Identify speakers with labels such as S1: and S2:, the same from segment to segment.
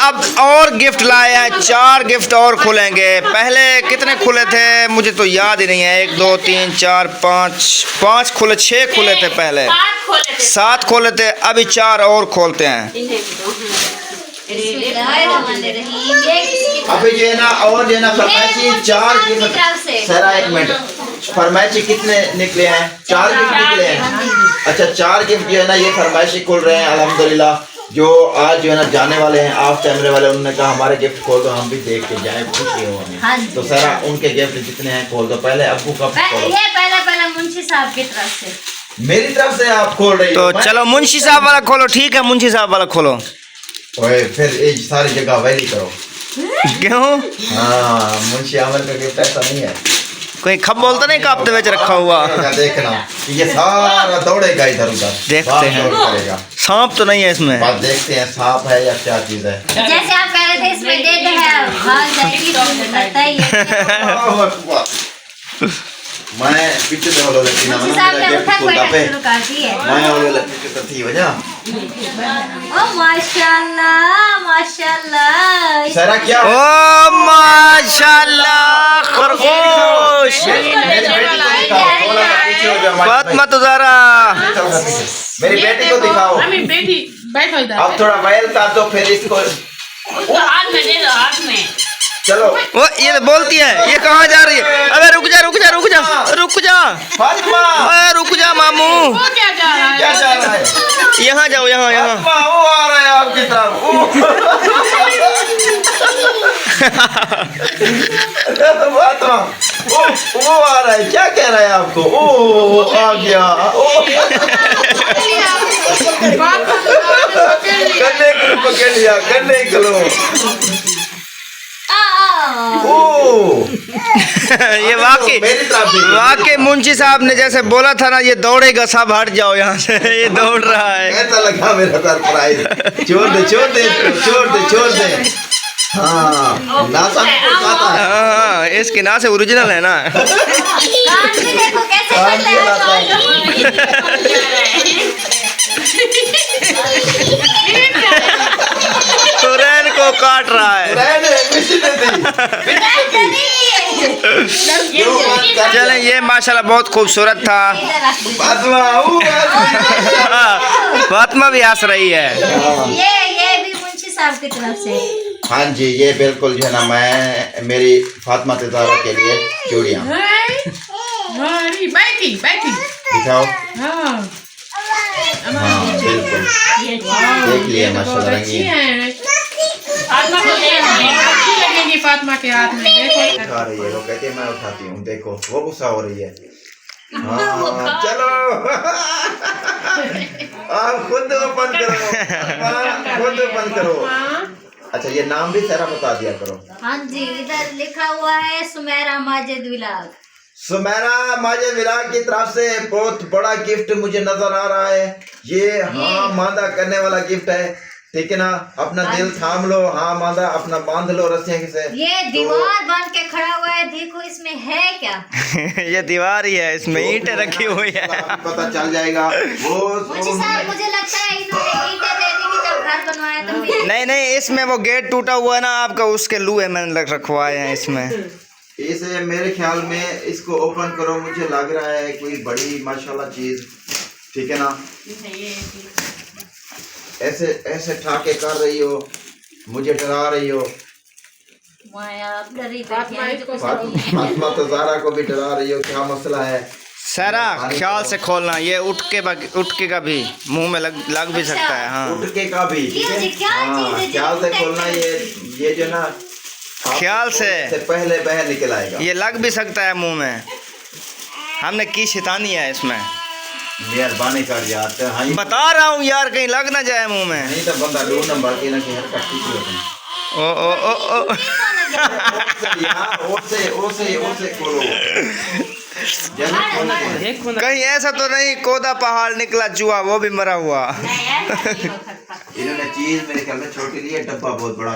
S1: अब और गिफ्ट लाए हैं, 4 गिफ्ट और खोलेंगे। पहले कितने खुले थे मुझे तो याद ही नहीं है। 1 2 3 4 5 खुले, 6 खुले थे पहले, 7 खोले थे, अभी 4 और खोलते हैं। अभी जो है ना और जो है ना फरमाइशी 4 गिफ्ट। सर 1 मिनट, फरमाइशी कितने निकले हैं? 4 गिफ्ट निकले हैं। अच्छा 4 गिफ्ट जो है ना ये फरमाइशी खोल रहे हैं अल्हम्दुलिल्लाह। जो आज जो है ना जाने वाले हैं ऑफ कैमरे वाले, उन्होंने कहा हमारे गिफ्ट खोल दो, हम भी देख के जाए, खुशी हो हमें। तो सर उनके गिफ्ट जितने हैं खोल दो। पहले अब्बू का खोलो।
S2: ये पहले मुंशी साहब की तरफ से,
S1: मेरी तरफ से आप खोल रही हो। तो चलो मुंशी साहब वाला खोलो। ठीक है मुंशी साहब वाला खोलो। ओए फिर ये सारी जगह वैली करो। क्यों? हाँ मुंशी आमर का गिफ्ट ऐसा नहीं है। कोई खब बोलता नहीं कापते हुए रखा हुआ। देखना ये सारा दौड़ेगा इधर उधर, देखते हैं। सांप तो नहीं है इसमें, बात देखते हैं सांप है या क्या चीज है।
S2: जैसे आप कह रहे थे इसमें देते हैं भाग जाएगी तो लगता ही है।
S1: मैं पीछे से होलो लेकिन ना मेरा गिफ्ट खोलता पे मैं होलो लेकिन तो थी वजह।
S2: ओ माशाल्लाह माशाल्लाह।
S1: सारा क्या? ओ माशाल्लाह खरगोश। फातिमा तो ज़रा मेरी बेटी को दिखाओ।
S3: मम्मी बेटी बैठो इधर।
S1: अब थोड़ा बैल काट दो फिर इसको
S3: हाथ में दे दो, हाथ में।
S1: चलो वो ये बोलती है, ये कहाँ जा रही है? अबे रुक जा रुक जा रुक जा रुक जा फातिमा, अरे रुक जा मामू।
S3: वो क्या जा रहा है?
S1: क्या जा रहा है? यहाँ जाओ, यहाँ यहाँ। वो आ रहा है आपकी तरफ। फातिमा वो आ रहा है, क्या कह रहा है आपको? ओ आ गया। गन्ने को पकड़ लिया, गन्ने को। ये वाकई मुंशी साहब ने जैसे बोला था ना, ये दौड़ेगा, सब हट जाओ यहाँ से। ये दौड़ रहा है। कैसा लगा मेरा सरप्राइज? छोड़ दे छोड़ दे छोड़ दे छोड़ दे। हाँ नासा हाँ इसके ना से ओरिजिनल है ना। सुरैन को काट रहा है। चलें ये माशाल्लाह बहुत खूबसूरत था। फातिमा भी हंस रही है।
S2: ये भी मुंशी साहब की तरफ से।
S1: हाँ जी ये बिल्कुल जो है ना मैं मेरी फातिमा ज़हरा के लिए चूड़ियाँ।
S3: बैठी बैठी
S1: दिखाओ।
S3: हाँ
S1: हाँ बिल्कुल देख लिया माशाल्लाह रंगीन।
S3: फातिमा को अच्छी लगेगी फातिमा के हाथ में। देखो
S1: उठा रही है, वो कहती है मैं उठाती हूँ। देखो वो गुस्सा हो रही है। हाँ चलो आप खुद ओपन करो, खुद ओपन करो। अच्छा ये नाम भी सारा बता दिया करो।
S2: हाँ जी इधर लिखा हुआ है सुमेरा माजिद विलाग।
S1: सुमेरा माजिद विलाग की तरफ से बहुत बड़ा गिफ्ट मुझे नजर आ रहा है। ये हाँ मादा करने वाला गिफ्ट है, ठीक है ना। अपना दिल थाम लो, हाँ मादा अपना बांध लो रस्सियों से।
S2: ये दीवार बन के खड़ा हुआ है, देखो इसमें है क्या?
S1: ये दीवार ही है, इसमें ईंटें रखी हुई है। पता चल जाएगा। वो
S2: मुझे लगता है इन्होंने ईंटें दे दी कि जब घर बनवाया तो।
S1: नहीं नहीं इसमें वो गेट टूटा हुआ है ना आपका, उसके लूहे मैंने रखवाए हैं इसमें। इसे मेरे ख्याल में इसको ओपन करो, मुझे लग रहा है कोई बड़ी माशाल्लाह चीज, ठीक है ना। ऐसे ऐसे ठाके कर रही हो, मुझे डरा रही हो। फातिमा तो ज़हरा को भी डरा रही हो, क्या मसला है? सारा ख्याल से खोलना, ये उठ के का भी मुंह में लग भी सकता है। हाँ उठ के का भी, हाँ ख्याल से खोलना। ये जो ना ख्याल से पहले बहर निकल आएगा, ये लग भी सकता है मुंह में। हमने की शैतानी है इसमें। मेहरबानी कर यार, हाँ बता रहा हूँ यार कहीं लग ना जाए मुंह में। नहीं तो बंदा ढूंढ नंबर की ना कि हर कट्टी की होती। ओ ओ ओ ओ ओसे खोलो। कहीं ऐसा तो नहीं कोदा पहाड़ निकला चूहा, वो भी मरा हुआ। इन्होंने चीज मेरे ख्याल में छोटी ली है, डब्बा बहुत बड़ा।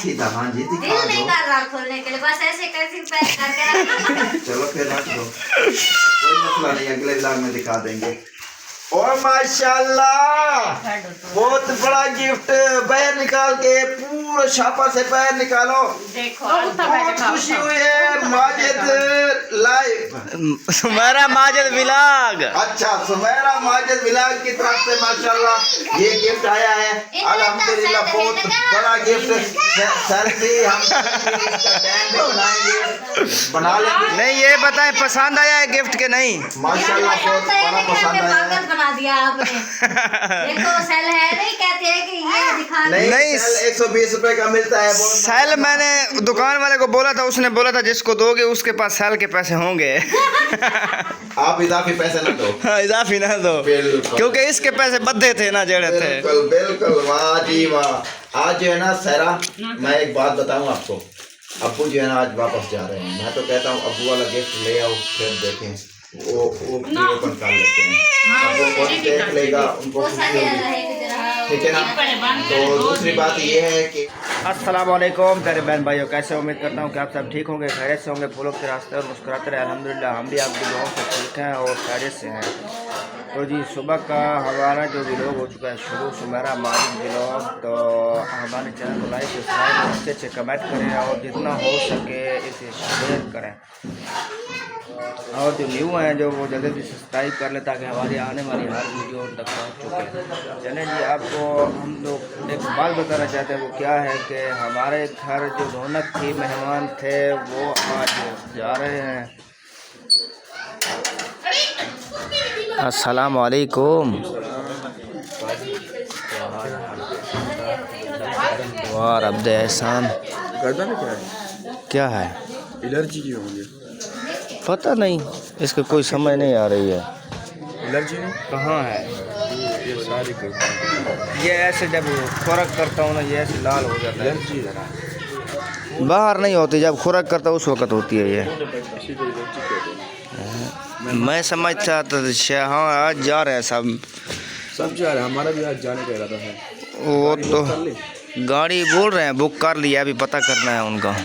S1: सीधा हाँ जी दिखा दो।
S2: खोलने के लिए बस ऐसे कैसे पैक करके
S1: चलो फिर रख दो, कोई मसला नहीं, अगले व्लॉग में दिखा देंगे। और माशाल्लाह बहुत बड़ा गिफ्ट। पैर निकाल के पूरा छापा से पैर निकालो। बहुत खुशी हुई है। Majid live Sumera Majid vlog. अच्छा सुमेरा माजिद विलाग की तरफ से माशाल्लाह ये गिफ्ट आया है। अल्हम्दुलिल्लाह बहुत बड़ा गिफ्ट। सेल्फी हम इसका टैग भी बनाएंगे, बना लेंगे। नहीं ये बताएं पसंद आया है गिफ्ट के नहीं? माशाल्लाह बहुत बड़ा पसंद आया है।
S2: बना दिया आपने। देखो सेल है नहीं कहते हैं कि ये दिखा
S1: नहीं 120 रुपए का मिलता है। सेल मैंने दुकान वाले को बोला था, उसने बोला था जिसको दोगे उसके पास सेल के पैसे होंगे। आप इजाफी पैसे ना दो। हाँ इजाफी ना दो क्योंकि इसके पैसे बद्धे थे ना जड़े थे। बिल्कुल बिल्कुल वाह जी वाह। आज जो है ना सहरा मैं एक बात बताऊं आपको। अब्बू जो है ना आज वापस जा रहे हैं। मैं तो कहता हूँ अब्बू वाला गिफ्ट ले आओ फिर देखें वो ओपन कर लेते हैं। वो खुद देख लेगा उनको खुशी होगी। ठीक है ना। तो दूसरी बात ये है कि अस्सलाम वालेकुम प्यारे बहन भाइयों, कैसे उम्मीद करता हूँ कि आप सब ठीक होंगे, खैरियत से होंगे, फूलों के रास्ते और मुस्कुराते रहे। अल्हम्दुलिल्लाह हम भी आपकी दुआओं से ठीक हैं और खैरियत से हैं। तो जी सुबह का हमारा जो व्लॉग हो चुका है शुरू, सुमेरा माजिद व्लॉग। तो हमारे चैनल को लाइक सब्सक्राइब अच्छे अच्छे कमेंट करें और जितना हो सके इसे शेयर करें। और जो न्यू हैं जो वो जल्दी से सब्सक्राइब कर लें ताकि हमारी आने वाली हर वीडियो उन तक पहुँच चुके। चलें जी आपको हम लोग एक बात बताना चाहते हैं। वो क्या है कि हमारे घर जो रौनक थी, मेहमान थे, वो आज जा रहे हैं। अस्सलाम वालेकुम। वाह अब्दे एहसान
S4: गर्दन क्या है?
S1: क्या है?
S4: एलर्जी की होगी।
S1: पता नहीं, इसका कोई समझ नहीं आ रही है।
S4: एलर्जी नहीं
S1: कहाँ है?
S4: ये सारी करती
S1: ये ऐसे जब खुराक करता हूँ ना ये ऐसे लाल हो जाता है।
S4: एलर्जी है।
S1: बाहर नहीं होती, जब खुराक करता हूँ उस वक्त होती है ये।
S4: इसी को एलर्जी कहते हैं।
S1: मैं समझता था हाँ आज जा रहे हैं सब
S4: जा रहे हैं। हमारा भी आज जाने का इरादा है।
S1: वो तो गाड़ी बोल रहे हैं बुक कर लिया, अभी पता करना है उनका।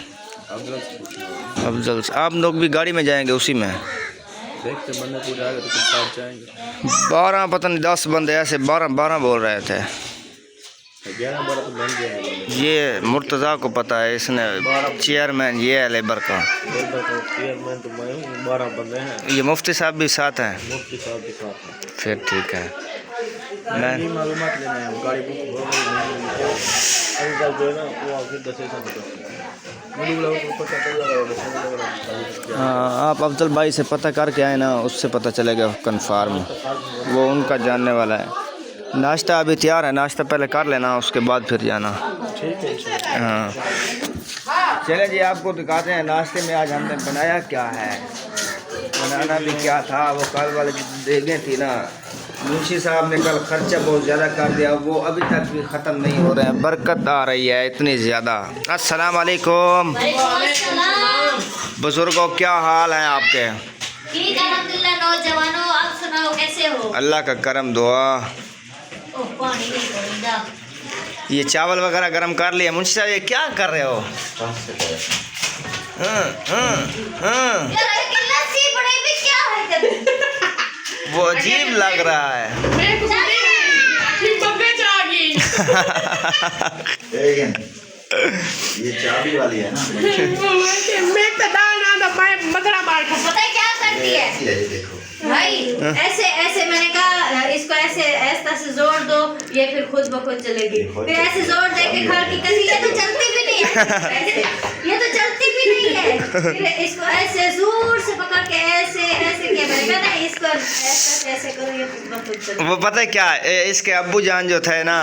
S1: अफजल आप लोग भी गाड़ी में जाएंगे उसी में?
S4: देखते बनने को जाएगा तो कुछ साथ जाएंगे।
S1: 12 पता नहीं 10 बंदे ऐसे 12 बोल रहे थे।
S4: 11-12 तो बन जाएंगे।
S1: ये मुर्तज़ा को पता है, इसने चेयरमैन ये है लेबर का।
S4: चेयरमैन तो मैं हूँ, 12 बंदे हैं।
S1: ये मुफ्ती साहब भी साथ हैं।
S4: मुफ्ती साहब के साथ हैं।
S1: फिर ठीक है।
S4: मैं मालूमात लेना है। गाड़ी बुक हो गई नहीं कल जो है ना वो आखिर 10
S1: हाँ आप अफजल भाई से पता करके आए ना, उससे पता चलेगा कंफर्म, वो उनका जानने वाला है। नाश्ता अभी तैयार है, नाश्ता पहले कर लेना उसके बाद फिर जाना।
S4: ठीक है।
S1: हाँ चले जी आपको दिखाते हैं नाश्ते में आज हमने बनाया क्या है। बनाना भी क्या था, वो कल वाले जो देगे थी ना, मुंशी साहब ने कल खर्चा बहुत ज़्यादा कर दिया, वो अभी तक भी ख़त्म नहीं हो रहे हैं। बरकत आ रही है इतनी ज़्यादा। अस्सलाम वालेकुम बुजुर्गों, क्या हाल है आपके?
S2: ठीक अल्हम्दुलिल्लाह। नौजवानों आप सुनाओ कैसे हो?
S1: अल्लाह का करम दुआ।
S2: ओह पानी नहीं पड़ेगा।
S1: ये चावल वगैरह गरम कर लिया। मुंशी साहब ये क्या कर रहे हो?
S2: यार ये लस्सी बड़ी भी क्या है?
S1: वो अजीब लग रहा है। ये चाबी वाली है ना।
S2: पता है क्या करती है भाई? ऐसे ऐसे मैंने कहा इसको ऐसे ऐसा से जोड़ दो, ये फिर खुद ब खुद चलेगी। फिर ऐसे जोड़ दे के खड़ की कभी ये तो चलती भी नहीं है। ये तो चलती भी नहीं है। फिर इसको ऐसे जोर से पकड़ के ऐसे ऐसे किया मैंने कहा नहीं इसको ऐसे ऐसे करो, ये खुद ब खुद चलेगी।
S1: वो पता है क्या, इसके अब्बू जान जो थे ना,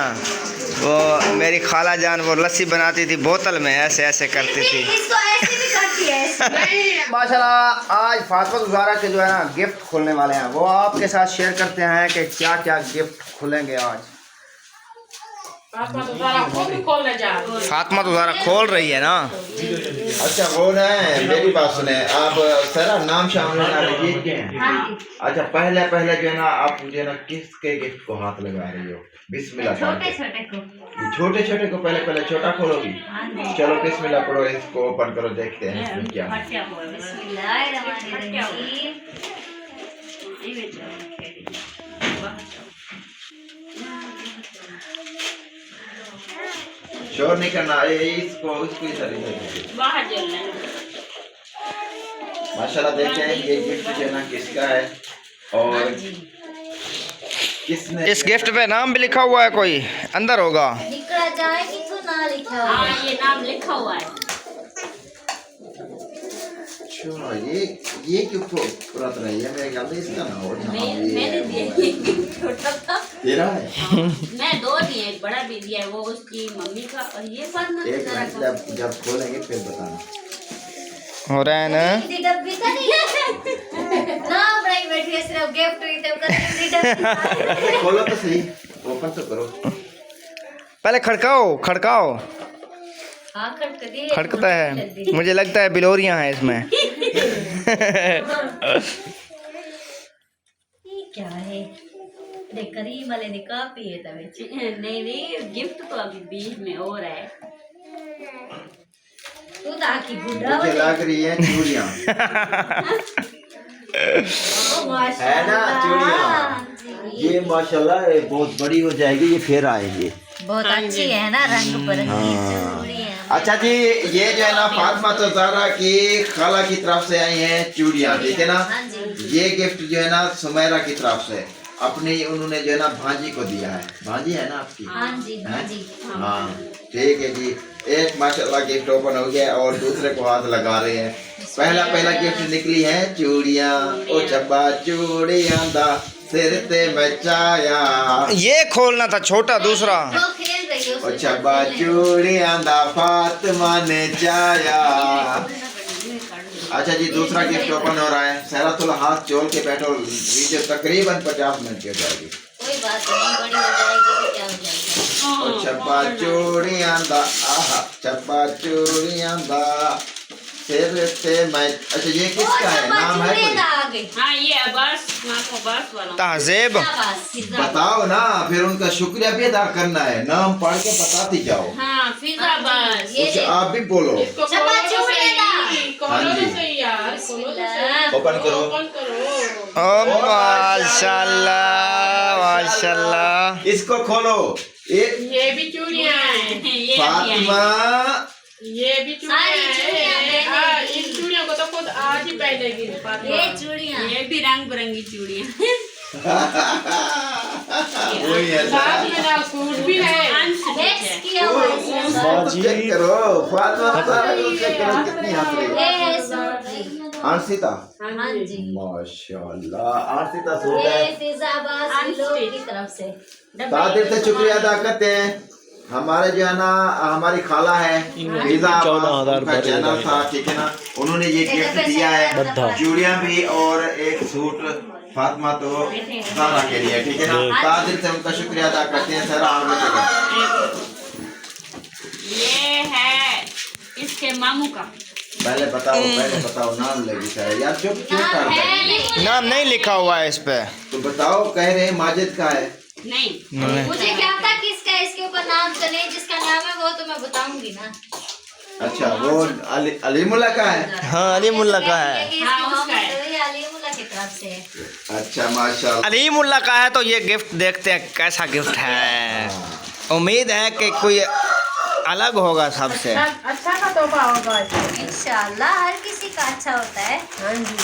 S1: वो मेरी खाला जान वो लस्सी बनाती थी बोतल में, ऐसे ऐसे करती थी।
S2: इसको ऐसे भी करती है।
S1: माशाल्लाह आज फातिमा ज़हरा के जो है ना गिफ्ट खोलने वाले हैं, वो आपके साथ शेयर करते हैं कि क्या क्या गिफ्ट खुलेंगे आज।
S3: फातिमा तो ज़हरा
S1: खोल रही है ना। अच्छा वो ना मेरी बात सुने आप, सारा नाम शामिल हैं। अच्छा पहले जो है ना आप मुझे ना किसके गिफ्ट को हाथ लगा रही हो? बिस्मिल्लाह। छोटे छोटे को पहले छोटा खोलोगी? चलो बिस्मिल्लाह करो, इसको ओपन करो, देखते हैं इसमें क्या है।
S5: शोर नहीं करना इसको इधर इधर
S6: बाहर चलना
S5: माशाल्लाह देखें ये गिफ्ट जो है ना किसका है और किसने
S1: इस गिफ्ट पे नाम भी लिखा हुआ है कोई अंदर होगा
S2: निकला जाए कि तो ना लिखा हुआ
S6: हाँ ये नाम लिखा हुआ है
S5: अच्छा ये क्यों पूरा तरह है मेरे ख्याल में इसका ना हो
S6: मैंने दिया छोटा था
S5: तेरा है
S6: मैं 2 दिए एक बड़ा भी दिया है वो उसकी मम्मी का और ये फातिमा
S5: एक
S6: का
S5: मिनट जब खोलेंगे फिर बताना
S1: हो रहा है ना
S2: दी डब्बी था नहीं ना बड़ी बैठी है सिर्फ गिफ्ट ही तो कर दी डब्बी
S5: खोलो तो सही ओपन तो करो
S1: पहले खड़काओ खड़काओ
S2: हाँ खटक दी
S1: खड़कता है मुझे लगता है बिलोरियां हैं इसमें
S2: ये क्या है देख करीम वाले ने काफी है तवे
S6: नहीं गिफ्ट तो अभी बीच में और है
S2: तू तो आखी बुढ़ा
S5: मुझे लग रही है चूड़ियाँ है ना चूड़ियाँ ये माशाल्लाह ये बहुत बड़ी हो जाएगी ये फिर आएंगे
S2: बहुत अच्छी है ना रंग बिरंगी चूड़ियाँ
S5: अच्छा जी ये जो है ना फातिमा तो ज़हरा की खाला की तरफ से आई हैं चूड़ियाँ ठीक है ना
S2: हाँ जी
S5: ये गिफ्ट जो है ना सुमेरा की तरफ से अपनी उन्होंने जो है ना भांजी को दिया है भांजी है ना आपकी
S2: हाँ जी हाँ जी
S5: हाँ ठीक है जी एक माशाल्लाह गिफ्ट ओपन हो गया और दूसरे को हाथ लगा रहे हैं पहला गिफ्ट निकली है चूड़ियाँ ओ चब्बा चूड़ियाँ दा सिर ते मचाया
S1: ये खोलना था छोटा दूसरा
S2: वो खेल रही है
S5: ओ चब्बा चूड़ियाँ दा फातिमा ने चाया अच्छा जी दूसरा गिफ्ट ओपन हो रहा है सहरा थोड़ा हाथ चोल के बैठो वीडियो तकरीबन 50 मिनट की हो जाएगी
S2: कोई बात नहीं बड़ी हो जाएगी तो क्या हो जाएगा
S5: ओ चब्बा चूड़ियाँ दा आहा चब्बा चूड़ियाँ दा सिर ते मैं अच्छा ये किसका है नाम है कोई
S2: आगे
S6: हाँ ये अब्बास वाला
S1: तहज़ीब
S5: बताओ ना फिर उनका शुक्रिया भी अदा करना है नाम पढ़ के बताती जाओ
S6: हाँ फिजा अब्बास
S5: कुछ आप भी बोलो
S3: इसको खोलो तो सही
S5: हाँ
S3: खोलो
S5: जी।
S3: तो सही यार खोलो तो सही
S5: ओपन करो
S3: ओपन करो
S1: ओ माशाल्लाह माशाल्लाह
S5: इसको खोलो
S3: ये भी चूड़ियाँ हैं
S6: ये भी आई।
S5: फातिमा
S3: ये भी
S2: सारी चूड़ियाँ
S3: चूड़ियाँ हैं
S2: पहनेगी।
S3: हाँ, इन चूड़ियों को तो खुद आज ही पहनेगी फातिमा।
S2: ये चूड़ियाँ
S6: ये भी रंग बिरंगी चूड़ियाँ
S5: वही है
S3: साथ में ना सूट भी है
S2: मिक्स किया हुआ है इसमें
S5: चेक करो फातिमा सारा कुछ चेक करो कितनी हंस रही है
S2: ये है सूट जी
S5: आंशिता
S2: हाँ जी
S5: माशाल्लाह आंशिता सूट है
S2: ये फिजा अब्बास लोग की तरफ से
S5: तादिर से शुक्रिया अदा करते हैं हमारे जो है ना हमारी खाला है फिजा का चैनल था ठीक है ना उन्होंने ये गिफ्ट दिया है चूड़ियाँ भी और एक सूट फातिमा तो ज़हरा के लिए ठीक है ना तादिर से उनका शुक्रिया अदा करते हैं सर आप बताइए
S6: ये है इसके मामू का
S5: पहले बताओ नाम लगी सर यार चुप क्यों कर रहे हैं?
S1: नाम नहीं लिखा हुआ है इस पे
S5: तो बताओ कह रहे हैं माजिद का है
S6: नहीं
S2: मुझे क्या पता किसका है इसके ऊपर नाम तो नहीं जिसका नाम है वो तो मैं बताऊंगी ना
S5: अच्छा वो अलीमुल्ला का है
S1: हाँ अली मुल्ला का है
S6: हाँ, उसका है।
S2: अलीमुल्ला की तरफ से है
S5: अच्छा माशाल्लाह
S1: अली मुल्ला का है तो ये गिफ्ट देखते हैं कैसा गिफ्ट है उम्मीद है कि कोई अलग होगा सबसे
S3: अच्छा का तोहफा होगा इसमें।
S2: इंशाल्लाह हर किसी का अच्छा होता है हाँ जी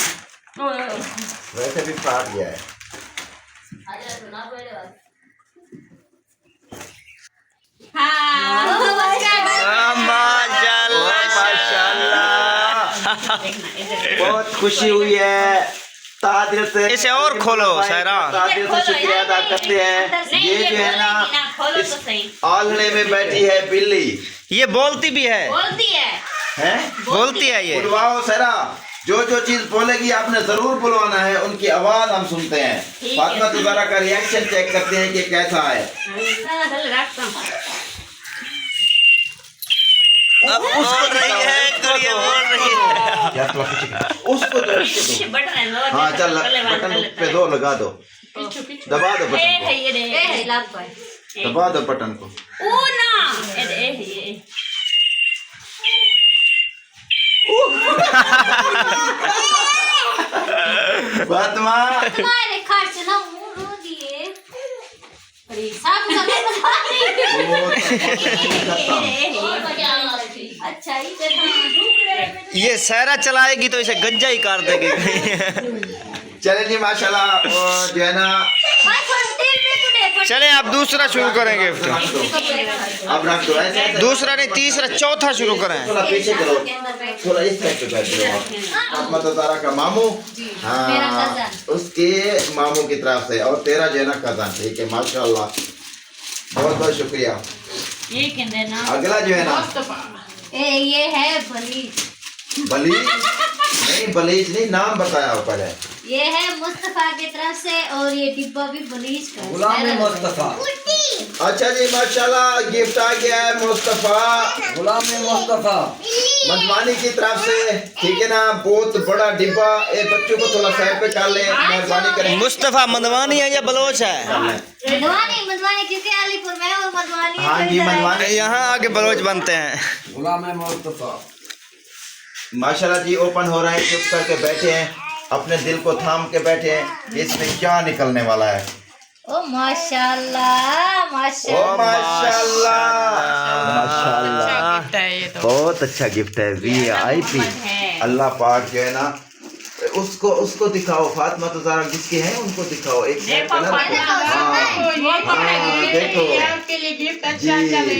S5: वैसे भी फाट गया है
S6: हाँ
S1: माशाल्लाह
S5: बहुत खुशी हुई है तादिर से
S1: इसे और खोलो सहरा
S5: तादिर से शुक्रिया अदा करते हैं ये जो है ना
S6: खोलो
S5: इस
S6: तो सही
S5: आलने में बैठी है बिल्ली
S1: ये बोलती भी है
S6: बोलती है
S5: हैं
S1: बोलती है ये
S5: बुलवाओ सरा जो चीज बोलेगी आपने जरूर बुलवाना है उनकी आवाज हम सुनते हैं फातिमा तो जरा का रिएक्शन चेक करते हैं कि कैसा है
S6: रखता हूँ
S1: अब बोल रही है गुड़िया बोल रही है
S5: यार थोड़ा पीछे उसको दो
S6: बटन है
S5: हाँ चल बटन पे दो लगा दो दबा दो बटन
S6: ये दे
S2: ये है लाभ को है
S5: को दबा दो बटन को
S6: ओ ना ये
S5: फातिमा
S2: तुम्हारे खर्च ना मुंह रो दिए अच्छा
S1: ये सहरा चलाएगी तो इसे गंजा ही काट देगी।
S5: चले जी माशाल्लाह, और जो है ना
S1: चले आप दूसरा शुरू करें गिफ्ट।
S5: अब रख दो ऐसे ऐसे।
S1: दूसरा नहीं, तीसरा चौथा शुरू करें।
S5: थोड़ा पीछे करो, थोड़ा इस साइड पे कर दो। फातिमा तो ज़हरा का मामू, हाँ उसके मामू की तरफ से, और तेरा जो है ना कज़न। ठीक है माशाल्लाह, बहुत बहुत शुक्रिया।
S6: ये कहते ना
S5: अगला जो है ना
S2: ये है बलीज।
S5: बलीज नहीं, बलीज नहीं, नाम बताया ऊपर है।
S2: ये है मुस्तफा की तरफ से, और ये डिब्बा भी बलीज का है।
S4: गुलाम मुस्तफा।
S5: अच्छा जी माशाल्लाह, गिफ्ट आ गया है मुस्तफा,
S4: गुलाम मुस्तफा
S5: मधवानी की तरफ से। ठीक है ना, बहुत बड़ा डिब्बा। एक बच्चों को थोड़ा साइड पे कर ले, मेहरबानी करें।
S1: मुस्तफा मधवानी है या बलोच है?
S2: मधवानी क्योंकि अलीपुर में और मधवानी।
S5: हाँ जी मधवानी।
S1: यहाँ आके बलोच बनते हैं।
S4: गुलाम मुस्तफा
S5: माशाल्लाह जी, ओपन हो रहा है। चुप करके बैठे हैं, अपने दिल को थाम के बैठे हैं। इसमें क्या निकलने वाला है?
S2: ओ माशाल्लाह,
S5: ओ
S2: माशाल्लाह,
S5: माशाल्लाह,
S3: गिफ्ट है ये तो।
S5: बहुत अच्छा गिफ्ट है। VIP। अल्लाह पाक जो है ना, उसको दिखाओ। फातिमा तो ज़हरा जिसके हैं उनको दिखाओ। एक
S6: देखो,
S5: कलर देखो जी,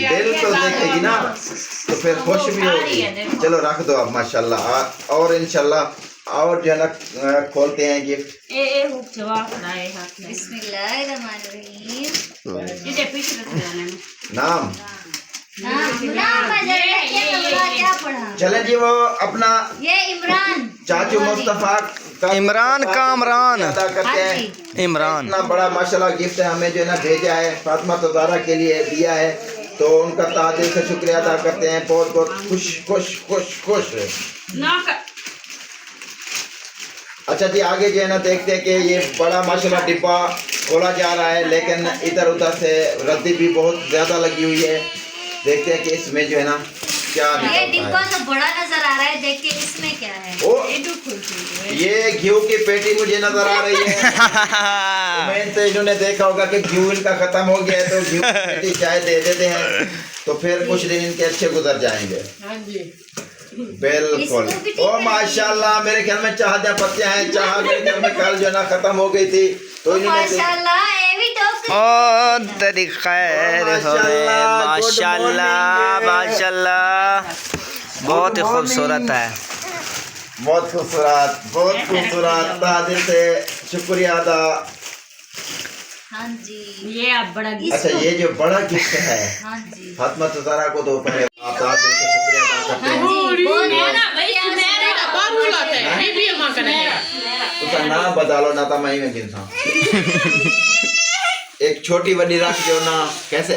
S5: बिल्कुल देखेगी ना तो फिर खुश भी होगी। चलो रख दो अब माशाल्लाह, और इंशाल्लाह और जो है ना खोलते हैं गिफ्ट।
S6: ए हुक जवाब लाए हाथ में।
S2: बिस्मिल्लाहिर्रहमानिर्रहीम।
S6: ये पीछे रख देना है।
S5: नाम
S2: क्या पढ़ा?
S5: चले जी, वो अपना
S2: ये इमरान
S5: चाचू मुस्तफा का
S1: इमरान कामरान
S5: अदा करते हैं।
S1: इमरान।
S5: इतना बड़ा माशाल्लाह गिफ्ट है, हमें जो है ना भेजा है, फातिमा तो ज़हरा के लिए दिया है, तो उनका तहे दिल से शुक्रिया अदा करते हैं। बहुत बहुत खुश खुश खुश खुश।
S6: ना का
S5: अच्छा जी, आगे जो है ना देखते हैं कि ये बड़ा माशाल्लाह डिब्बा खोला जा रहा है, लेकिन इधर उधर से रद्दी भी बहुत ज़्यादा लगी हुई है। देखते हैं कि इसमें जो है ना क्या
S2: ये
S5: निकलता
S2: डिब्बा
S5: है।
S2: तो बड़ा नजर आ रहा है, देख के इसमें क्या है।
S5: ओ, ये घी की पेटी मुझे नजर आ रही है। मैंने तो इन्होंने देखा होगा कि घी इनका खत्म हो गया है, तो घी की पेटी चाय दे देते हैं, तो फिर कुछ दिन इनके अच्छे गुजर जाएंगे।
S3: हाँ जी।
S5: बिल्कुल। ओ माशाल्लाह, मेरे ख्याल में चाह जा पत्तियां हैं। चाह मेरे ख्याल में कल जो है ना खत्म हो गई थी, तो इन्होंने
S2: माशाल्लाह, ये भी टोकरी।
S1: ओ तेरी खैर हो माशाल्लाह माशाल्लाह, बहुत ही खूबसूरत है।
S5: बहुत खूबसूरत, बहुत खूबसूरत। दिल से शुक्रिया अदा।
S2: हाँ जी।
S6: ये आप बड़ा
S5: अच्छा, ये जो बड़ा गिफ्ट है
S2: हाँ जी।
S5: फातिमा तो ज़हरा को दो पहले आप दिल से शुक्रिया अदा करते
S2: हाँ
S5: हैं।
S2: जी, बहुत
S6: मेरा भाई मेरा
S3: बाबू लाते हैं, बीबी अम्मा का नहीं है।
S5: उसका नाम बता लो ना, तो मैं ही में गिनता। एक छोटी बड़ी रख जो ना, कैसे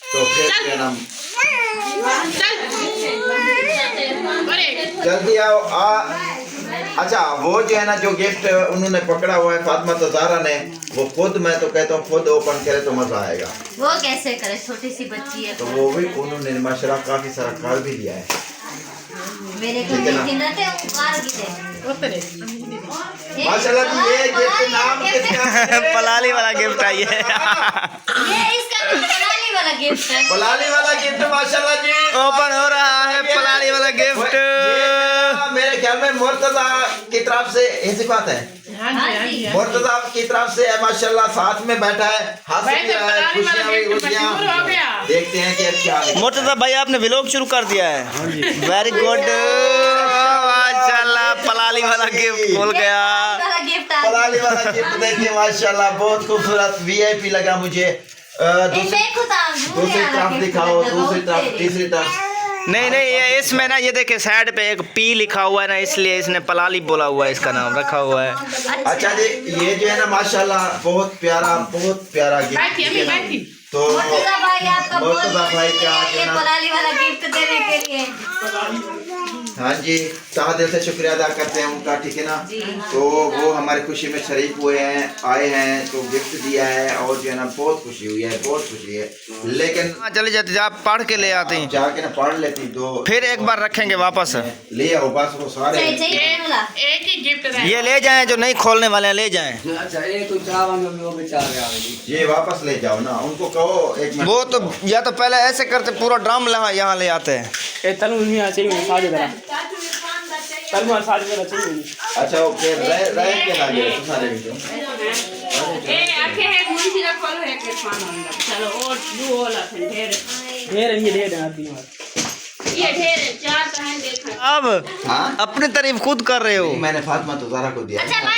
S5: तो फिर क्या नाम। जल्दी आओ अच्छा, वो जो है ना जो गिफ्ट उन्होंने पकड़ा हुआ है फातिमा तो ज़हरा ने, वो खुद, मैं तो कहता हूँ खुद ओपन करे तो मजा आएगा।
S2: वो कैसे करे, छोटी सी बच्ची है।
S5: तो वो भी उन्होंने माशाल्लाह काफी सारा कार्ड भी दिया है।
S2: मेरे को
S5: ठीक है ना?
S2: गिन रहे थे, उतार की थे।
S5: माशाल्लाह जी, ये गिफ्ट नाम किसका?
S1: पलाली वाला गिफ्ट है ये।
S2: ये इसका पलाली वाला गिफ्ट है।
S5: पलाली वाला गिफ्ट माशाल्लाह जी
S1: ओपन हो रहा है पलाली वाला गिफ्ट।
S5: मेरे ख्याल में मुर्तजा की तरफ से ऐसी बात है।
S3: हाँ जी, हाँ जी।
S5: मुर्तजा की तरफ से है माशाल्लाह, साथ में बैठा है, हंस भी रहा है, खुशियां भी खुशियां। देखते हैं कि अब क्या है।
S1: मुर्तजा भाई आपने व्लॉग शुरू कर दिया है। वेरी गुड माशाल्लाह, पलाली वाला गिफ्ट खोल गया।
S2: वाला गिफ्ट आ
S5: पलाली वाला गिफ्ट देखिए माशाल्लाह, बहुत खूबसूरत VIP लगा मुझे। दूसरी तरफ दिखाओ, दूसरी तरफ, तीसरी तरफ।
S1: नहीं नहीं, ये इसमें ना ये देखिए साइड पे एक P लिखा हुआ है ना, इसलिए इसने पलाली बोला हुआ है, इसका नाम रखा हुआ है।
S5: अच्छा जी, ये जो है ना माशाल्लाह बहुत प्यारा गिफ्ट। तो
S2: मुर्तजा भाई आपका बहुत
S5: मुर्तजा भाई
S2: बहुत
S5: क्या
S2: शुक्रिया ये पलाली वाला गिफ्ट देने के लिए।
S5: हाँ जी, तहे दिल से शुक्रिया अदा करते हैं उनका, ठीक है ना। तो वो हमारी खुशी में शरीक हुए हैं, आए हैं, तो गिफ्ट दिया है और जो है ना बहुत खुशी हुई है, बहुत खुशी है। लेकिन
S1: चले जाते, आप पढ़ के ले आते हैं,
S5: जाके ना पढ़ लेती तो
S1: फिर एक बार रखेंगे वापस।
S5: ले आओ बस वो सारे।
S3: एक ही गिफ्ट रहे।
S1: ये ले जाएं, जो नहीं खोलने वाले हैं ले जाएं।
S4: अच्छा ये तो वो बेचारे आवेगी।
S5: ये वापस ले जाओ ना, उनको कहो एक मिनट।
S1: वो तो या तो पहले ऐसे करते, पूरा ड्रम यहाँ ले आते हैं।
S4: ए तनु में आ चाहिए साजे जरा। तनु में साजे जरा चाहिए।
S5: अच्छा ओके, रह के लागे सारे भी तो।
S6: ए आखे है मुंशी का खोलो है के खाना चलो और दो होला फिर ढेर
S4: ये दे देना दी मार।
S6: ये ढेर है, 4 पहन देखा।
S1: अब
S5: हाँ
S1: अपनी तारीफ खुद कर रहे हो।
S5: मैंने फातिमा तो ज़ारा को दिया।
S2: अच्छा मैं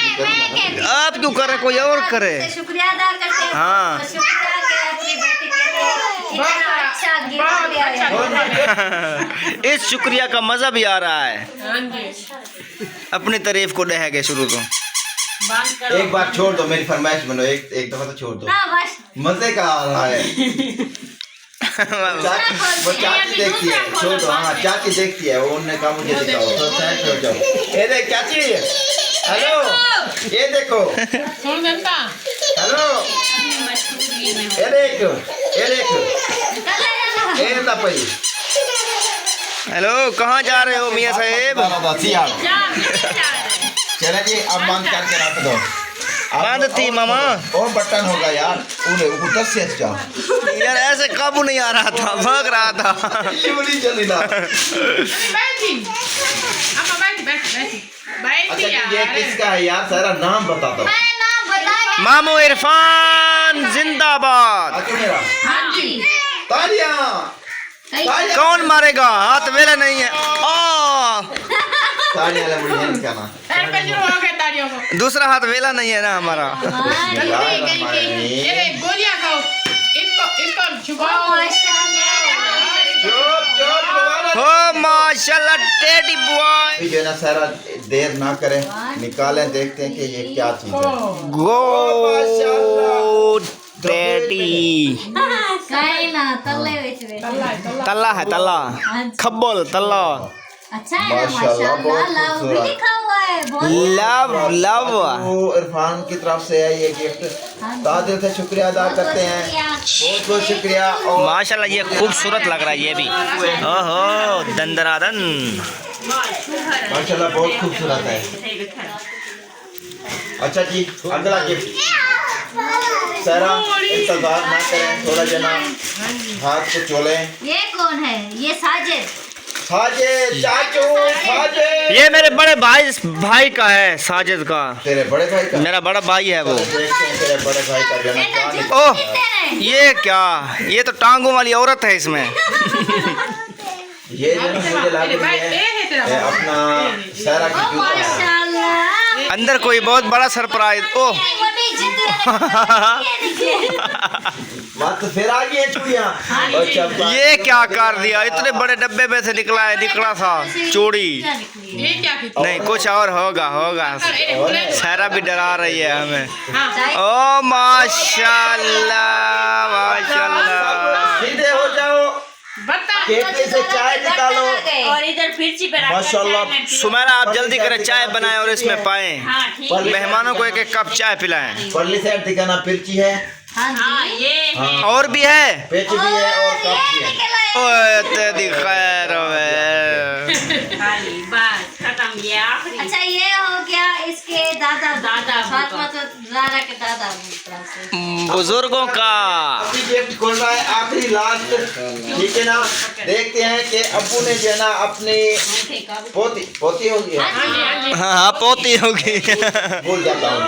S1: आप क्यों कर रहे, कोई और करे।
S2: शुक्रिया अदा करते हैं।
S1: हाँ।
S2: शुक्रिया कि अपनी बेटी के लिए इतना अच्छा गिफ्ट दिया है।
S1: इस शुक्रिया का मजा भी आ रहा है।
S3: हाँ जी।
S1: अपनी तारीफ को डह गए शुरू तो।
S6: बंद करो।
S5: एक बार छोड़ दो, मेरी फरमाइश बनो, एक दफा तो छोड़ दो।
S2: हाँ बस
S5: मजे का आ रहा है। वो चाची देखती है, छोड़ दो। हाँ चाची देखती है, वो उन्होंने कहा मुझे दिखाओ, तो साइड हो जाओ। ये देख चाची, हेलो, ये देखो,
S3: सुन जनता।
S5: हेलो, ये देख, ये देख, ये लपई।
S1: हेलो, कहाँ जा रहे हो मियाँ साहेब।
S5: चले जी, अब बंद करके रख दो।
S1: बंद थी मामा।
S5: और बटन होगा यार, ऊपर से अच्छा
S1: यार ऐसे काबू नहीं आ रहा था, भाग रहा था।
S5: ये बोली चली ना।
S3: बैठी। अम्मा बैठी बैठी बैठी।
S5: अच्छा
S3: बैठी
S5: ये
S3: यार।
S5: किसका है यार, सारा नाम बता दो।
S2: मैं नाम बताया।
S1: मामू इरफान जिंदाबाद।
S5: अच्छा मेरा
S3: हाँ जी।
S5: तालियां, तालियां।
S1: कौन मारेगा, हाथ वेला नहीं है। ओ
S5: तालियां ले मुझे नहीं कहना।
S3: पैर पे शुरू हो गए तालियों को।
S1: दूसरा हाथ वेला नहीं है ना हमारा।
S3: जल्दी गई। ये ले गोलियां खाओ। इनको छुपाओ।
S5: चुप चुप दोबारा।
S1: हो माशाल्लाह टेडी बॉय।
S5: अभी जो है ना सारा देर ना करें, निकालें, देखते हैं कि ये क्या चीज है।
S1: गो टेडी।
S2: काहे ना तल्ले विच वे।
S1: तल्ला है तल्ला, खब्बल तल्ला।
S2: अच्छा है ना माशाल्लाह, लव भी लिखा हुआ है। बहुत
S1: लव लव।
S5: वो इरफान की तरफ से है ये गिफ्ट, दिल से शुक्रिया अदा करते हैं, बहुत बहुत शुक्रिया। और
S1: माशाल्लाह ये खूबसूरत लग रहा है ये भी। ओहो दंदनादन।
S5: माशाल्लाह बहुत खूबसूरत है। अच्छा जी, अगला गिफ्ट। सारा इंतजार ना करें, थोड़ा जना हाथ को चोलें।
S2: ये कौन है? ये साजिद।
S5: साजिद चाचू, साजिद।
S1: ये मेरे बड़े भाई का है, साजिद का।
S5: तेरे बड़े भाई का?
S1: मेरा बड़ा भाई है वो।
S5: देखते हैं तेरे बड़े भाई का जना
S2: बेटा
S5: क्या
S2: जूते
S1: ओह
S2: कितने हैं?
S1: ये क्या, ये तो टांगों वाली औरत है इसमें।
S5: ये जना मुझे लग रही है अपना सारा की
S2: ओ
S5: जूता है।
S2: माशाल्लाह।
S1: अंदर कोई बहुत बड़ा सरप्राइज। ओह
S2: वो नहीं जितने
S5: बात तो फिर आ गई है चूड़ियां। अच्छा
S1: ये क्या कर दिया, इतने बड़े डब्बे में से निकला था चूड़ी।
S3: ये क्या किया?
S1: नहीं कुछ और होगा होगा। सारा भी डरा रही है हमें।
S3: हाँ।
S1: ओ माशाल्लाह माशाल्लाह।
S5: सीधे हो जाओ,
S3: बता।
S5: केतली से चाय निकालो।
S6: और इधर मिर्ची पे रखा
S5: माशाल्लाह।
S6: चाय में पियो।
S1: सुमेरा आप जल्दी करें, चाय बनाएं और इसमें पाएं।
S6: हाँ ठीक है।
S1: मेहमानों को एक एक कप चाय पिलाएं।
S5: परली साइड दिखाना, पिरची है,
S6: हाँ ये है।
S1: और भी है।
S5: पेच भी है और कप भी है।
S1: ओए तेरी खैर है।
S6: खाली बस खत्म, ये आखिरी।
S2: अच्छा ये हो गया इसके दादा
S6: दादा
S2: फातिमा तो ज़ारा के दादा तरफ से।
S1: बुजुर्गों का।
S5: अभी गिफ्ट खोल रहा है, आखिरी लास्ट, ठीक है ना। देखते हैं कि अब्बू ने जो है ना अपनी पोती होगी,
S1: हाँ पोती होगी।
S5: भूल जाता हूँ,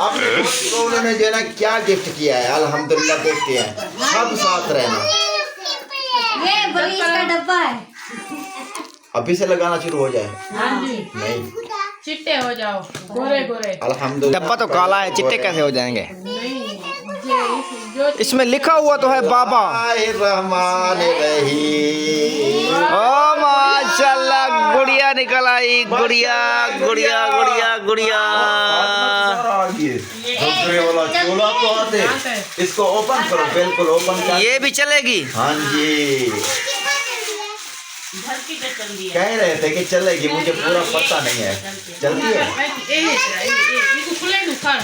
S5: अपनी पोती को उन्होंने जो है ना क्या गिफ्ट किया है। अल्हम्दुलिल्लाह देखते हैं, सब साथ रहना।
S2: ये बड़ी का डब्बा है।
S5: अभी से लगाना शुरू हो जाए।
S3: हाँ जी।
S5: नहीं,
S3: चिट्टे हो जाओ, गोरे गोरे।
S5: अल्हम्दुलिल्लाह।
S1: डब्बा तो काला है, चिट्टे कैसे हो जाएंगे।
S3: नहीं जो
S1: इसमें लिखा हुआ तो है बाबा।
S5: रहमानिर्रहीम।
S1: ओ माशाल्लाह गुड़िया निकल आई, गुड़िया गुड़िया गुड़िया गुड़िया।
S5: दूसरे वाला चोला तो आते, इसको ओपन करो, बिल्कुल ओपन कर।
S1: ये भी चलेगी।
S5: हाँ जी,
S6: धरती पे चल दिया
S5: कह रहे थे कि चलेगी, मुझे पूरा पता नहीं है चलती है।
S3: इसको खुले नु कर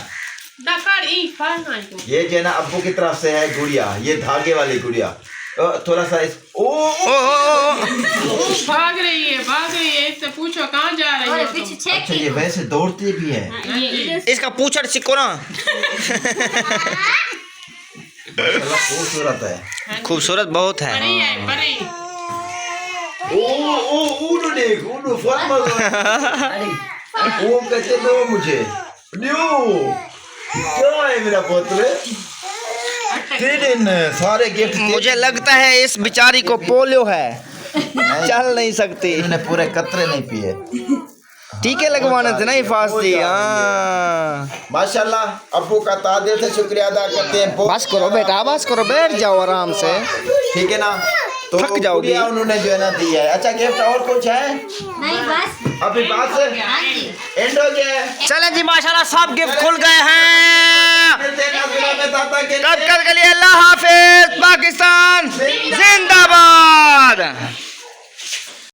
S3: डकार ई फाना तो
S5: ये जो है ना अब्बू की तरफ से है गुड़िया, ये धागे वाली गुड़िया। थोड़ा सा इस
S1: ओ
S3: भाग रही है इससे पूछो कहाँ जा रही
S2: और
S3: है
S2: पीछे
S3: तुम?
S5: अच्छा, ये वैसे दौड़ती भी है।
S1: इसका पूछड़ सिक्को ना।
S5: खूबसूरत है,
S1: खूबसूरत बहुत है।
S3: परी है परी
S5: ऊनो देख, ऊनो फातिमा वो कहते दो मुझे न्यू क्या है मेरा पुत्र। तेरे सारे गिफ्ट
S1: मुझे लगता है इस बिचारी को पोलियो है, चल नहीं सकती।
S5: इन्होंने पूरे कतरे नहीं पिए।
S1: टीके लगवाने थे ना हिफाज जी। हाँ
S5: माशाल्लाह, अब्बू का तादिल से शुक्रिया अदा करते हैं।
S1: बस करो बेटा, बस करो, बैठ जाओ आराम से,
S5: ठीक है ना, तो
S1: थक जाओगी।
S5: गुड़िया उन्होंने जो है ना दी है। अच्छा, गिफ्ट और कुछ है?
S2: नहीं बस
S5: अभी बात से
S2: हाँ जी
S5: एंड हो गया है।
S1: चलें जी, माशाल्लाह सब गिफ्ट खुल गए हैं।
S5: मिलते हैं नाज़िला में ताता के लिए।
S1: कब के लिए अल्लाह हाफिज। पाकिस्तान जिंदाबाद।